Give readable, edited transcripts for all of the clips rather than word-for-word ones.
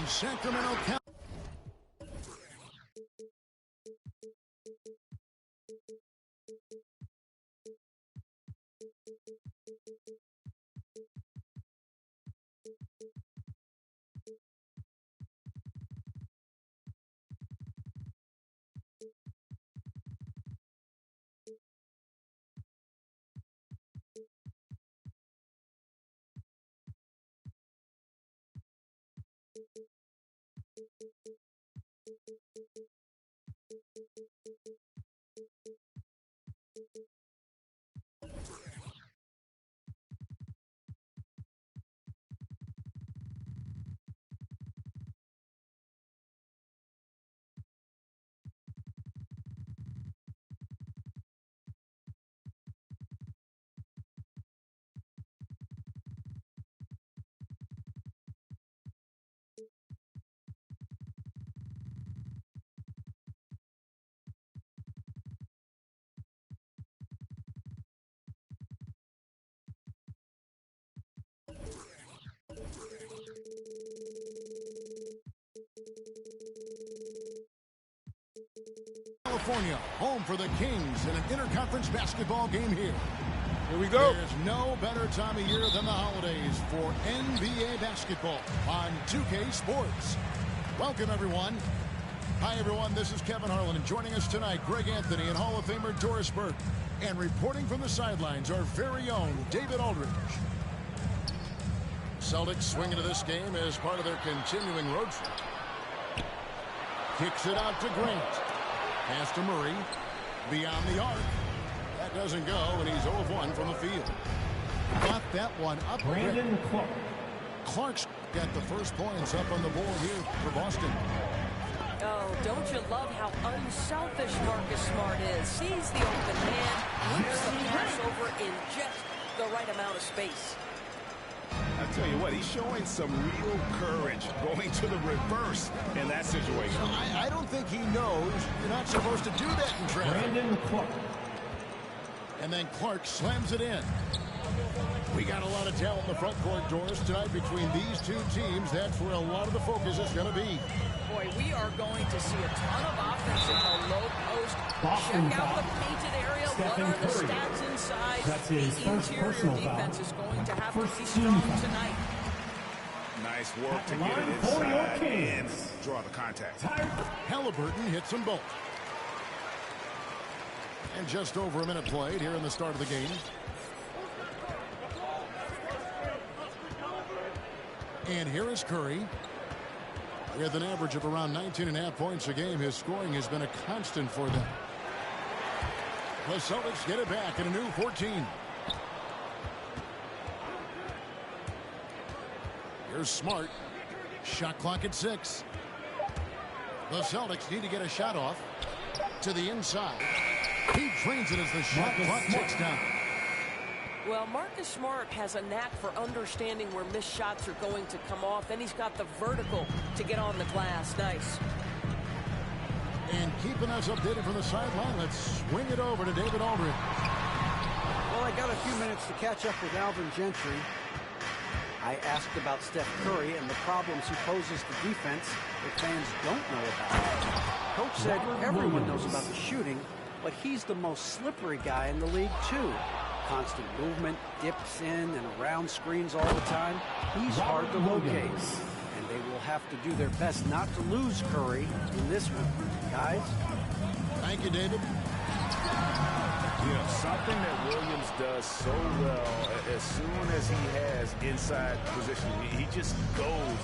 And Sacramento count. California, home for the Kings in an interconference basketball game here. Here we go. There's no better time of year than the holidays for NBA basketball on 2K Sports. Welcome, everyone. Hi, everyone. This is Kevin Harlan, and joining us tonight, Greg Anthony and Hall of Famer Doris Burke. And reporting from the sidelines, our very own David Aldridge. Celtics swing into this game as part of their continuing road trip. Kicks it out to Grant. Pass to Murray. Beyond the arc. That doesn't go, and he's 0 of 1 from the field. Got that one up. Brandon Clark. Clark's got the first points up on the board here for Boston. Oh, don't you love how unselfish Marcus Smart is? Sees the open man, whips the pass over in just the right amount of space. I tell you what, he's showing some real courage going to the reverse in that situation. I don't think he knows you're not supposed to do that in traffic. Brandon Clark. And then Clark slams it in. We got a lot of talent in the front court, Doris, tonight between these two teams. That's where a lot of the focus is going to be. Boy, we are going to see a ton of offense in the low post. Boston Check out foul. the painted area. Stephen What are the Curry. stats inside? That's the his first interior personal defense foul. is going to have First to be team strong foul. tonight. Nice work At to the get it line for your inside and Kings. draw the contact. Halliburton hits them both. And just over a minute played here in the start of the game. And here is Curry. With an average of around 19.5 points a game, his scoring has been a constant for them. The Celtics get it back in a new 14. Here's Smart. Shot clock at 6. The Celtics need to get a shot off to the inside. He drains it as the shot clock ticks down. Well, Marcus Smart has a knack for understanding where missed shots are going to come off, and he's got the vertical to get on the glass. Nice. And keeping us updated from the sideline, let's swing it over to David Aldridge. Well, I got a few minutes to catch up with Alvin Gentry. I asked about Steph Curry and the problems he poses to defense that fans don't know about. Coach said everyone knows about the shooting, but he's the most slippery guy in the league, too. Constant movement, dips in and around screens all the time. He's hard to locate. And they will have to do their best not to lose Curry in this one. Guys? Thank you, David. Yeah, something that Williams does so well as soon as he has inside position, he just goes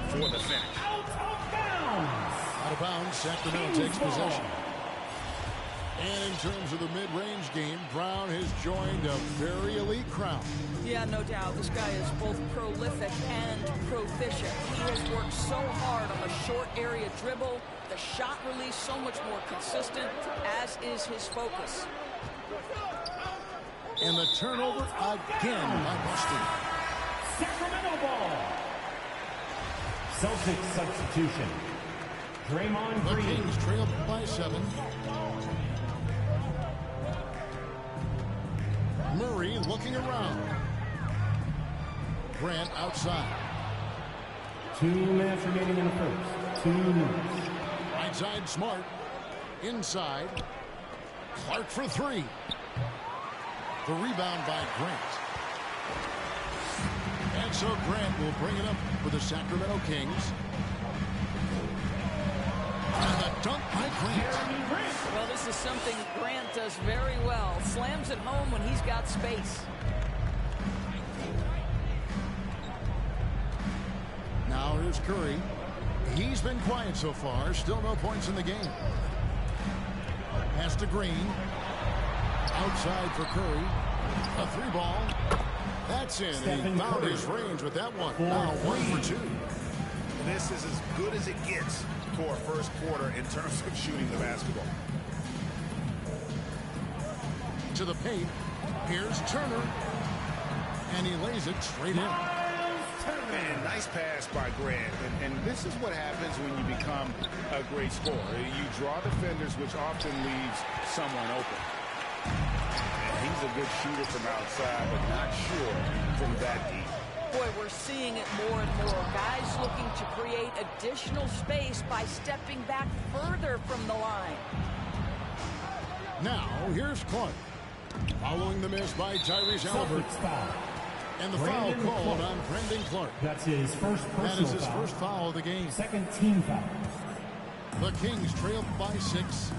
for the finish. Out of bounds, Sacramento takes possession. And in terms of the mid-range game, Brown has joined a very elite crowd. Yeah, no doubt. This guy is both prolific and proficient. He has worked so hard on the short area dribble, the shot release so much more consistent, as is his focus. And the turnover again by Boston. Sacramento ball. Celtics substitution. Draymond The Green. Kings trail by 7. Murray looking around. Grant outside. 2 minutes remaining in the first. 2 minutes. Right side, Smart. Inside. Clark for 3. The rebound by Grant. And so Grant will bring it up for the Sacramento Kings. And the dunk by Grant. Well, this is something Grant does very well. Slams it home when he's got space. Now here's Curry. He's been quiet so far. Still no points in the game. Pass to Green. Outside for Curry. A 3-ball. That's in. And he found his range with that one. Now 1 for 2. This is as good as it gets for a first quarter in terms of shooting the basketball. To the paint. Here's Turner. And he lays it straight in. Man, nice pass by Grant. And this is what happens when you become a great scorer. You draw defenders, which often leaves someone open. And he's a good shooter from outside, but not sure from that deep. Boy, we're seeing it more and more. Guys looking to create additional space by stepping back further from the line. Now, here's Clark. Following the miss by Tyrese Haliburton. And the foul called on Brandon Clark. That's his first personal foul. That is his first foul of the game. Second team foul. The Kings trail by 6.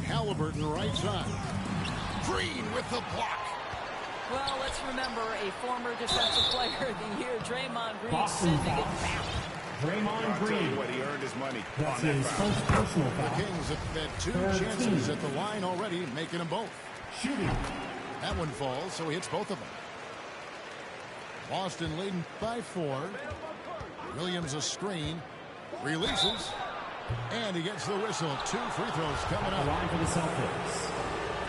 Haliburton right side. Green with the block. Well, let's remember a former defensive player of the year, Draymond Green, Boston sending foul. it back. Draymond I'll tell you Green. what, he earned his money That's on that his foul. first personal The foul. Kings have had 2 13. chances at the line already, making them both. Shooting. That one falls, so he hits both of them. Boston leading by 4. Williams a screen. Releases. And he gets the whistle. 2 free throws coming The up. line for the Celtics.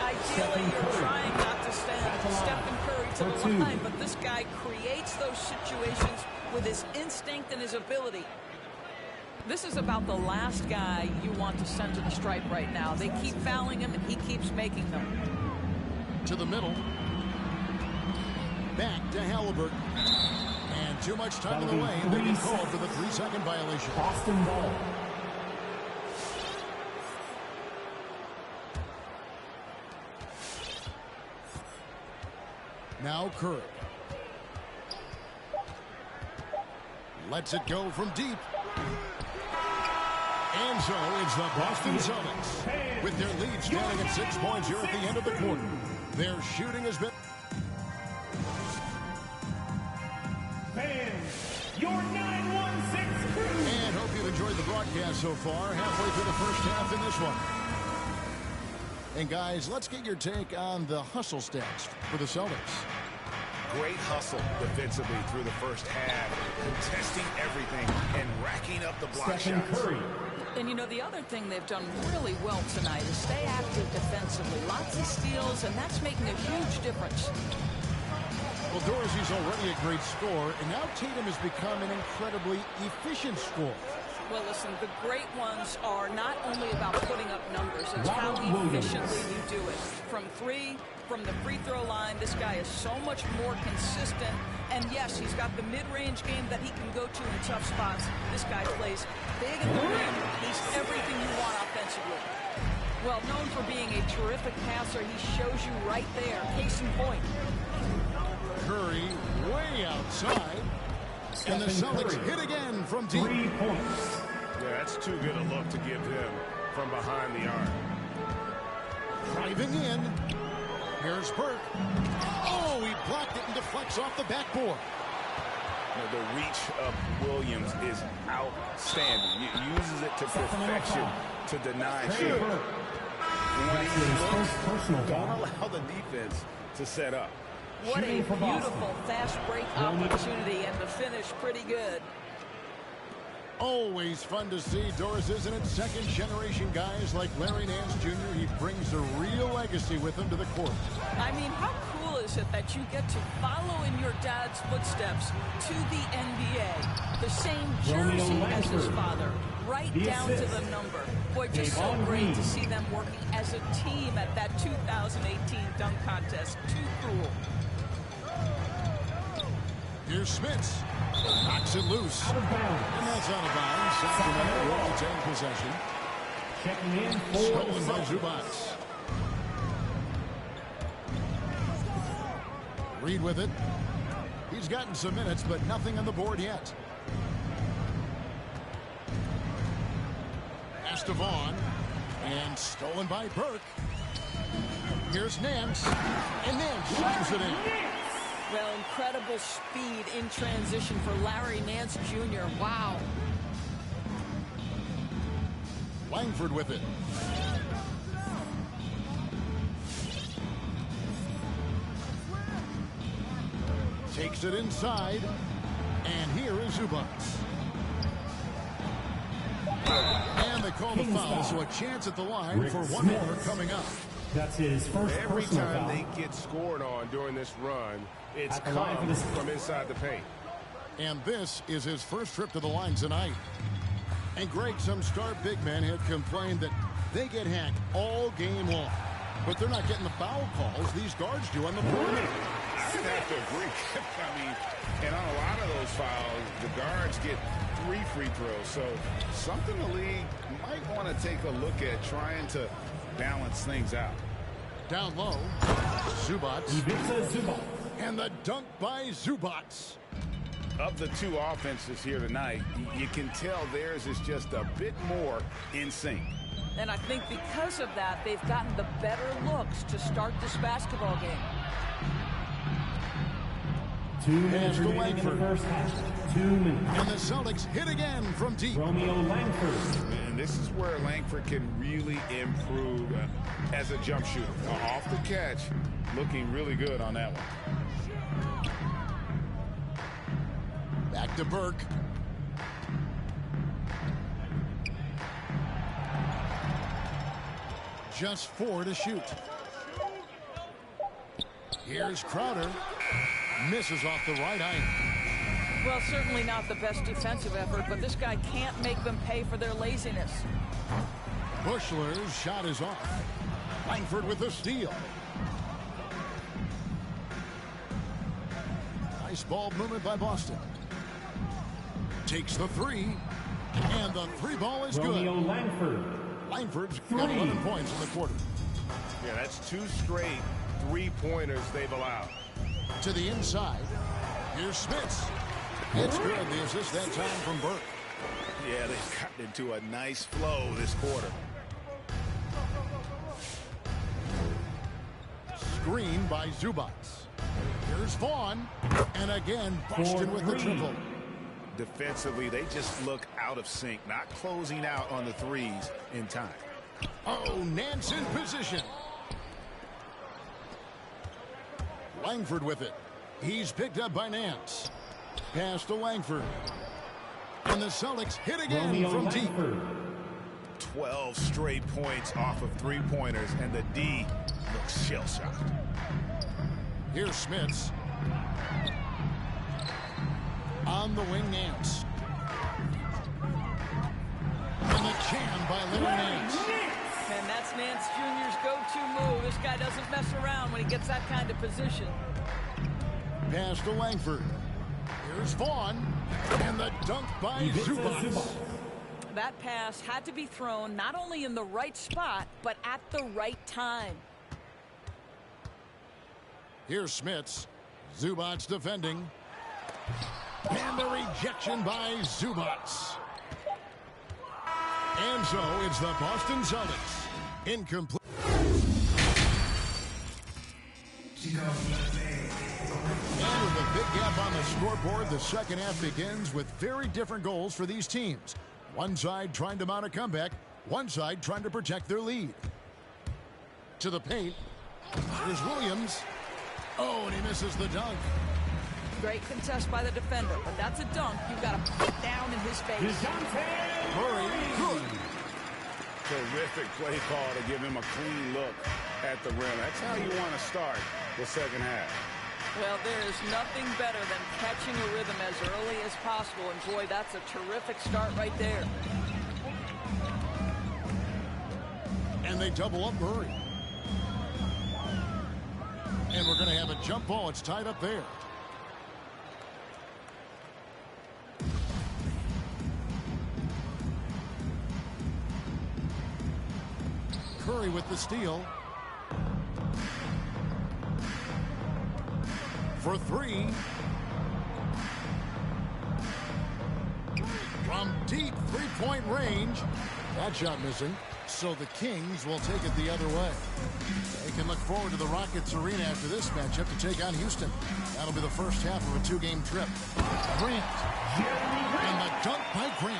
Ideally, Stephen you're Curry. trying not to stand Stephen Curry to For the 2. line, but this guy creates those situations with his instinct and his ability. This is about the last guy you want to send to the stripe right now. They keep fouling him, and he keeps making them. To the middle. Back to Haliburton. And too much time in the lane. They get called for the 3-second violation. Boston ball. Now Curry. Lets it go from deep. And so it's the Boston Celtics with their lead standing at 6 points here at the end of the quarter. Their shooting has been... Fans, your 916 crew. And hope you've enjoyed the broadcast so far. Halfway through the first half in this one. And guys, let's get your take on the hustle stats for the Celtics. Great hustle defensively through the first half, contesting everything and racking up the block Stephen shots. Curry. And, you know, the other thing they've done really well tonight is stay active defensively. Lots of steals, and that's making a huge difference. Well, Dorsey's already a great scorer, and now Tatum has become an incredibly efficient scorer. Well, listen, the great ones are not only about putting up numbers, it's how Robert efficiently Williams. you do it. From 3, from the free throw line, this guy is so much more consistent. And yes, he's got the mid-range game that he can go to in tough spots. This guy plays big in the rim. He's everything you want offensively. Well, known for being a terrific passer, he shows you right there. Case in point. Curry way outside. And the Stephen Celtics Curry. hit again from deep. 3 points. Yeah, that's too good a look to give him from behind the arc. Driving in. Here's Burke. Oh, he blocked it and deflects off the backboard. The reach of Williams is outstanding. He uses it to perfection to deny Trey shooting. Burke. When That's he his looks, first personal don't foul. allow the defense to set up. What a Shooting for Boston. beautiful fast break Williams. opportunity, and the finish pretty good. Always fun to see, Doris, isn't it? Second-generation guys like Larry Nance Jr., he brings a real legacy with him to the court. I mean, how cool is it that you get to follow in your dad's footsteps to the NBA? The same Romeo jersey as his Langford. father, right The down to assist. the number. Boy, just so Javon great Green. to see them working as a team at that 2018 dunk contest. Too cool. Here's Smits. Knocks it loose. Out of bounds. And that's out of bounds. Sacramento will retain possession. Checking in for Stolen by the Zubats. Reed with it. He's gotten some minutes, but nothing on the board yet. Pass to Vaughn. And stolen by Burke. Here's Nance. And Nance slams it in. Well, incredible speed in transition for Larry Nance Jr. Wow. Langford with it. Takes it inside. And here is Zubats. And they call the foul, so a chance at the line Rick for one Smith. more coming up. That's his first Every personal time foul. they get scored on during this run, it's At the line for come this- from inside the paint. And this is his first trip to the line tonight. And Greg, some star big men have complained that they get hacked all game long. But they're not getting the foul calls these guards do on the perimeter. I would have to agree. I mean, and on a lot of those fouls, the guards get 3 free throws. So something the league might want to take a look at, trying to balance things out. Down low, Zubats. Ivica Zubac. And the dunk by Zubats. Of the two offenses here tonight, you can tell theirs is just a bit more in sync. And I think because of that, they've gotten the better looks to start this basketball game. 2 minutes to remaining in the Langford. first half. 2 minutes. And the Celtics hit again from deep. Romeo Langford. And this is where Langford can really improve as a jump shooter. Off the catch, looking really good on that one. Back to Burke. Just 4 to shoot. Here's Crowder. Misses off the right eye. Well, certainly not the best defensive effort, but this guy can't make them pay for their laziness. Bushler's shot is off. Langford with the steal. Nice ball movement by Boston. Takes the 3. And the 3 ball is Romeo good. Langford. Langford's got 11 points in the quarter. Yeah, that's 2 straight 3-pointers they've allowed. To the inside. Here's Smits. It's good. The assist that time from Burke. Yeah, they've gotten into a nice flow this quarter. Screen by Zubats. Here's Vaughn. And again, Boston with the triple. Defensively, they just look out of sync, not closing out on the threes in time. Oh, Nance in position. Langford with it. He's picked up by Nance. Pass to Langford. And the Celtics hit again Romeo from deep. Langford. 12 straight points off of 3-pointers, and the D looks shell-shocked. Here's Smits. On the wing, Nance. And the jam by Leonard Nance. And that's Nance Jr.'s go-to move. This guy doesn't mess around when he gets that kind of position. Pass to Langford. Here's Vaughn. And the dunk by Ivica Zubats. Zubac. That pass had to be thrown not only in the right spot, but at the right time. Here's Smits. Zubats defending. And the rejection by Zubats. And so it's the Boston Celtics. Incomplete. And with a big gap on the scoreboard, the second half begins with very different goals for these teams. One side trying to mount a comeback, one side trying to protect their lead. To the paint. Here's Williams. Oh, and he misses the dunk. Great contest by the defender, but that's a dunk. You've got to put down in his face. DeJounte Murray, good. Terrific play call to give him a clean look at the rim. That's how you want to start the second half. Well, there is nothing better than catching a rhythm as early as possible. And boy, that's a terrific start right there. And they double up Murray. And we're going to have a jump ball. It's tied up there. Curry with the steal. For three. From deep three-point range. That shot missing. So the Kings will take it the other way. They can look forward to the Rockets arena after this matchup to take on Houston. That'll be the first half of a two-game trip. Grant. And the dunk by Grant.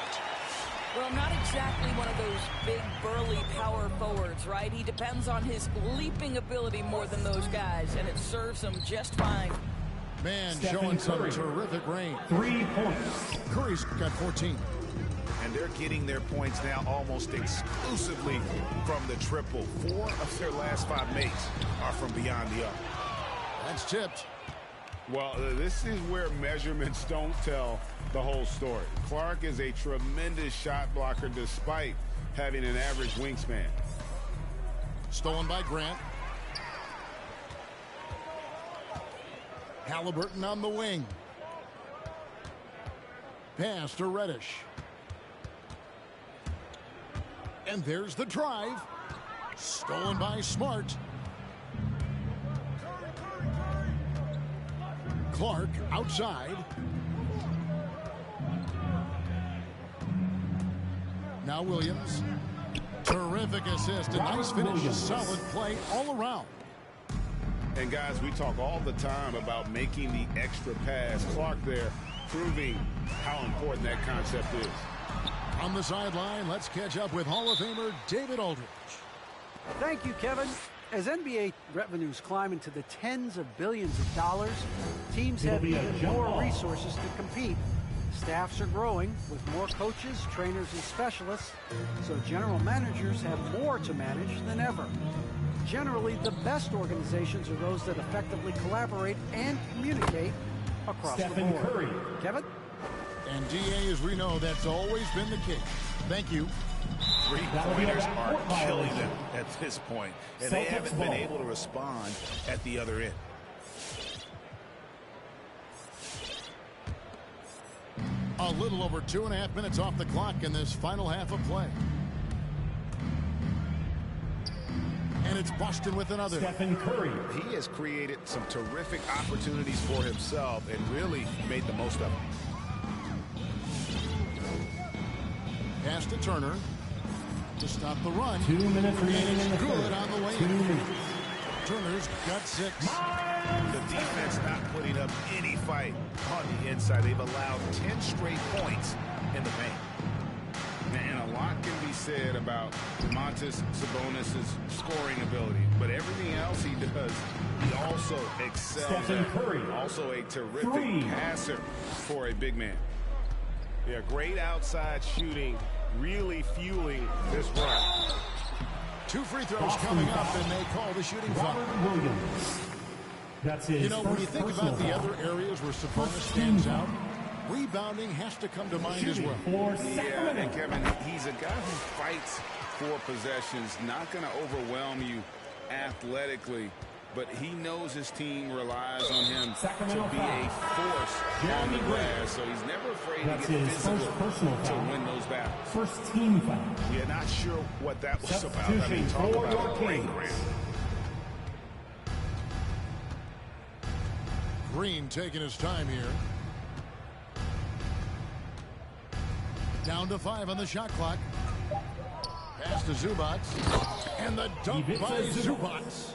Well, not exactly one of those big, burly power forwards, right? He depends on his leaping ability more than those guys, and it serves him just fine. Man, Stephen showing some Curry. terrific range. 3 points. Curry's got 14. And they're getting their points now almost exclusively from the triple. 4 of their last 5 makes are from beyond the arc. That's tipped. Well, this is where measurements don't tell the whole story. Clark is a tremendous shot blocker despite having an average wingspan. Stolen by Grant. Halliburton on the wing. Pass to Reddish. And there's the drive. Stolen by Smart. Clark outside. Now Williams. Terrific assist. A nice finish. Williams. Solid play all around. And guys, we talk all the time about making the extra pass. Clark there proving how important that concept is. On the sideline, let's catch up with Hall of Famer David Aldridge. Thank you, Kevin. As NBA revenues climb into the tens of billions of dollars, teams have It'll be a even jump more ball. resources to compete. Staffs are growing with more coaches, trainers, and specialists, so general managers have more to manage than ever. Generally, the best organizations are those that effectively collaborate and communicate across Stephen the board. Curry. Kevin? And DA, as we know, that's always been the case. Thank you. That'll be a Three-pointers are backcourt killing violation. them at this point, and they Celtics haven't ball. been able to respond at the other end. A little over 2.5 minutes off the clock in this final half of play. And it's Boston with another. Stephen Curry. He has created some terrific opportunities for himself and really made the most of them. Pass to Turner to stop the run. 2 minutes remaining in the Good third. on the way 2 in. minutes. Turner's got 6. The defense not putting up any fight on the inside. They've allowed 10 straight points in the paint. And a lot can be said about Domantas Sabonis' scoring ability, but everything else he does, he also excels Stephen at. Curry. Also a terrific 3. passer for a big man. Yeah, great outside shooting, really fueling this run. 2 free throws Boston coming foul. up, and they call the shooting foul. Robert Williams. That's his You know, when you first think personal about the foul. other areas where Sabonis First stands team out, rebounding has to come to mind as Shooting well. for Yeah, and Sacramento. Kevin, he's a guy who fights for possessions, not going to overwhelm you athletically, but he knows his team relies on him Sacramento to be foul. a force on Jeremy the Grant. glass, so he's never afraid That's to get his physical first personal to foul. win those battles. First team foul. Yeah, not sure what that was about. I Substitution mean, talk for about your a great Kings. Grant. Green taking his time here. Down to 5 on the shot clock. Pass to Zubac. And the dunk Ivica by Zubac. Zubac.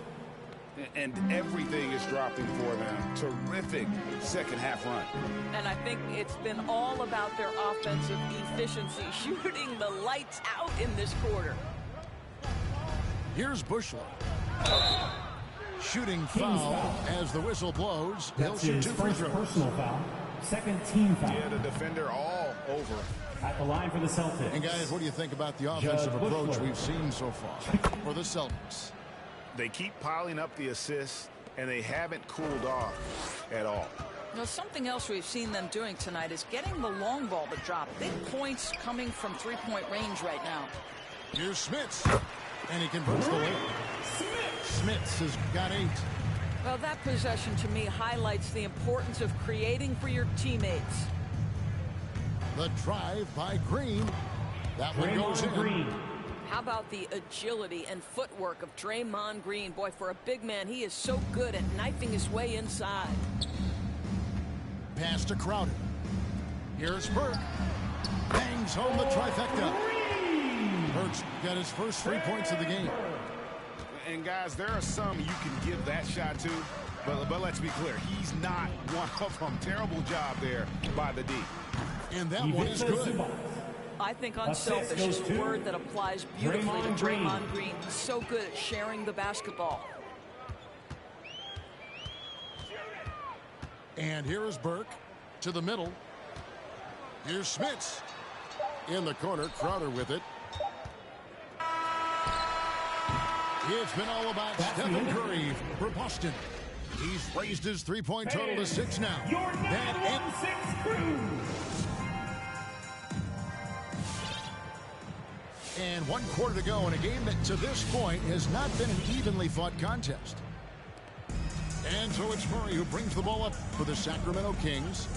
And everything is dropping for them. Terrific second half run. And I think it's been all about their offensive efficiency, shooting the lights out in this quarter. Here's Bushler. Shooting Kings foul foul. as the whistle blows. He'll That's shoot his 2 free first throws. personal foul. Second team foul. Yeah, the defender all over. At the line for the Celtics. And guys, what do you think about the offensive Judge approach Bushler. we've seen so far for the Celtics? They keep piling up the assists, and they haven't cooled off at all. Now, something else we've seen them doing tonight is getting the long ball to drop. Big points coming from three-point range right now. Here's Smits. And he converts the layup. Smits has got 8. Well, that possession to me highlights the importance of creating for your teammates. The drive by Green. That one goes Draymond in. Green. How about the agility and footwork of Draymond Green? Boy, for a big man, he is so good at knifing his way inside. Pass to Crowder. Here's Burke. Bangs home the trifecta. Burke's got his first 3 points of the game. And guys, there are some you can give that shot to, but let's be clear, he's not one of them. Terrible job there by the D. And that one is good. I think unselfish is a word that applies beautifully to Draymond Green. He's so good at sharing the basketball. And here is Burke to the middle. Here's Smits. In the corner, Crowder with it. It's been all about Stephen Curry for Boston. He's raised his three-point total to 6 now. And 1 quarter to go in a game that to this point has not been an evenly fought contest. And so it's Murray who brings the ball up for the Sacramento Kings.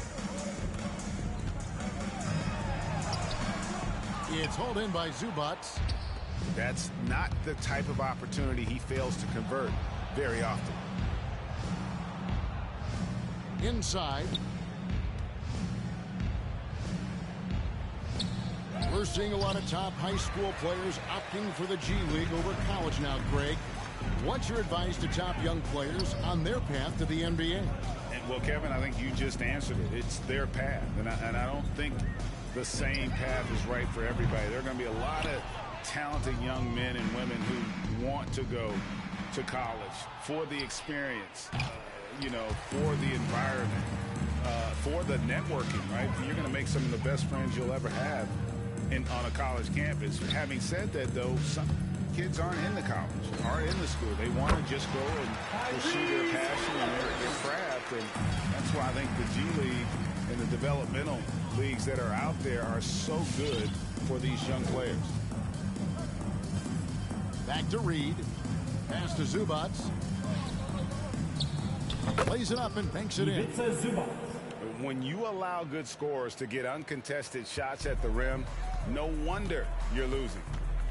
It's hauled in by Zubac. That's not the type of opportunity he fails to convert very often. Inside. We're seeing a lot of top high school players opting for the G League over college now, Greg. What's your advice to top young players on their path to the NBA? And well, Kevin, I think you just answered it. It's their path. And I don't think the same path is right for everybody. There are going to be a lot of talented young men and women who want to go to college for the experience, for the environment, for the networking, right? You're going to make some of the best friends you'll ever have on a college campus. Having said that, though, some kids aren't in the college, aren't in the school. They want to just go and pursue their passion and their craft, and that's why I think the G League and the developmental leagues that are out there are so good for these young players. Back to Reed. Pass to Zubac. Plays it up and banks it in. When you allow good scorers to get uncontested shots at the rim, no wonder you're losing.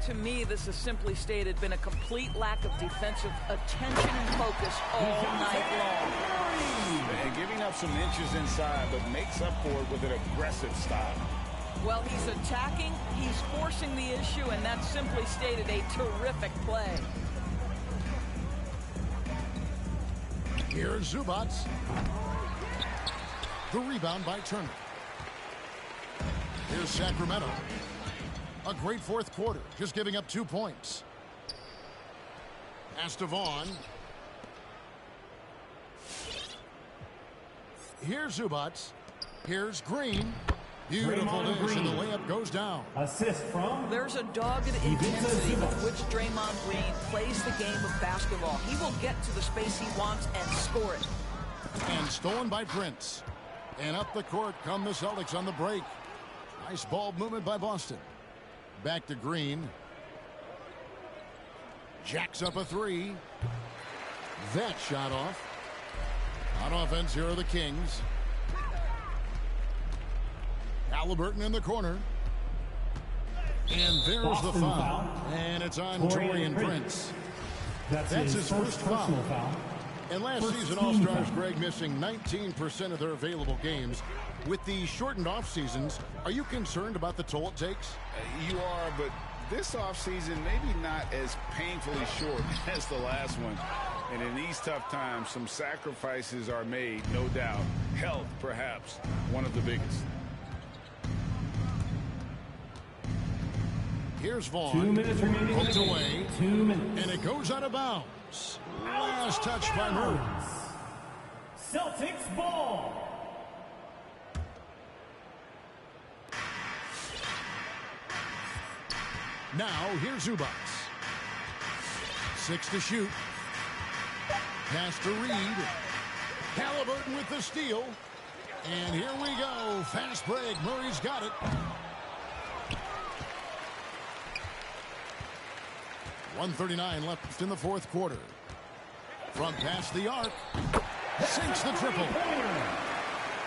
To me, this has simply stated been a complete lack of defensive attention and focus all night long. And giving up some inches inside, but makes up for it with an aggressive style. Well, he's attacking, he's forcing the issue, and that simply stated a terrific play. Here's Zubac. The rebound by Turner. Here's Sacramento. A great fourth quarter, just giving up 2 points. Pass to Vaughn. Here's Zubac. Here's Green. Beautiful dish, and the layup goes down. Assist from... There's a dogged intensity with which Draymond Green plays the game of basketball. He will get to the space he wants and score it. And stolen by Prince. And up the court come the Celtics on the break. Nice ball movement by Boston. Back to Green. Jacks up a three. That shot off. On offense, here are the Kings. Halliburton in the corner. And there's Boston the foul. foul. And it's on Taurean Prince. That's his first foul. foul. And last First season, team All-Stars, foul. Greg, missing 19% of their available games. With the shortened off seasons, are you concerned about the toll it takes? You are, but this offseason maybe not as painfully short as the last one. And in these tough times, some sacrifices are made, no doubt. Health, perhaps, one of the biggest. Here's Vaughn. 2 minutes remaining. Poked away. 2 minutes. And it goes out of bounds. Last touch by Murray. Celtics ball. Now, here's Zubac. 6 to shoot. Pass to Reed. Halliburton with the steal. And here we go. Fast break. Murray's got it. 1:39 left in the fourth quarter. From past the arc. Sinks the triple.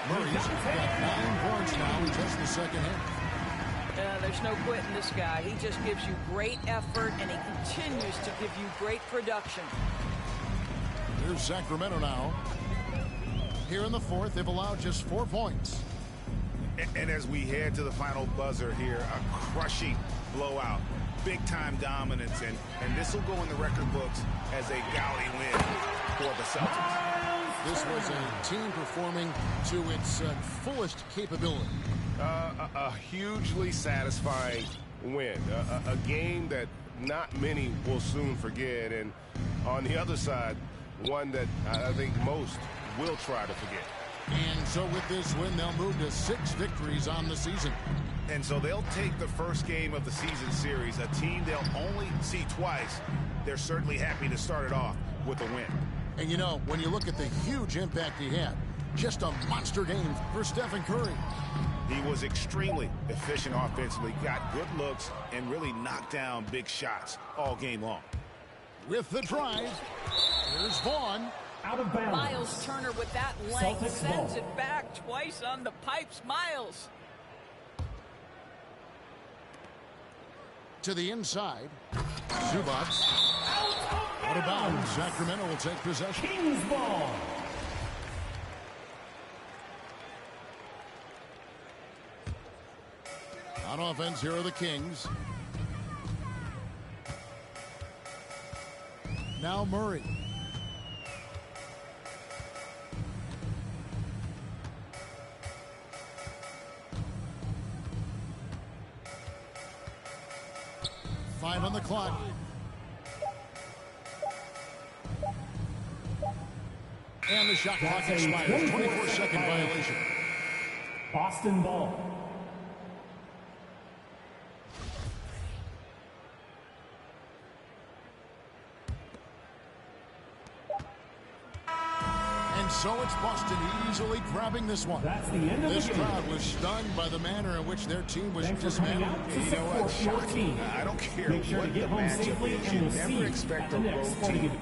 Murray's got 9 points now in just the second half. There's no quitting this guy. He just gives you great effort, and he continues to give you great production. Here's Sacramento now. Here in the fourth, they've allowed just 4 points. And as we head to the final buzzer here, a crushing blowout, big-time dominance, and this will go in the record books as a gaudy win for the Celtics. This was a team performing to its fullest capability. A hugely satisfying win, a game that not many will soon forget, and on the other side, one that I think most will try to forget. And so with this win, they'll move to 6 victories on the season. And so they'll take the first game of the season series, a team they'll only see twice. They're certainly happy to start it off with a win. And you know, when you look at the huge impact he had, just a monster game for Stephen Curry. He was extremely efficient offensively, got good looks, and really knocked down big shots all game long. With the drive, here's Vaughn. Out of bounds. Miles Turner with that length Celtics sends ball. it back twice on the pipes. Miles. To the inside. Zubats. Out of bounds. Sacramento will take possession. Kings ball. On offense, here are the Kings. Now Murray. Five on the clock. And the shot clock That's a expires. 24-second 24-second violation. Boston ball. And so it's Boston easily grabbing this one. That's the end of This the game. crowd was stunned by the manner in which their team was Thanks for coming dismantled. out to You know what? support your Shocking. team. I don't care Make sure to what get the home matchup safely, is. and You we'll never see you expect at the a next road sporting team. event.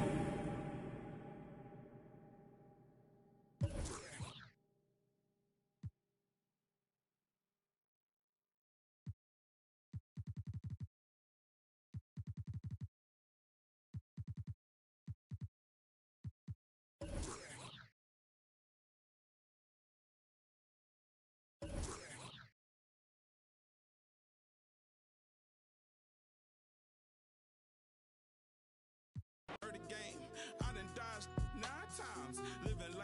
The game. I done dodged 9 times, living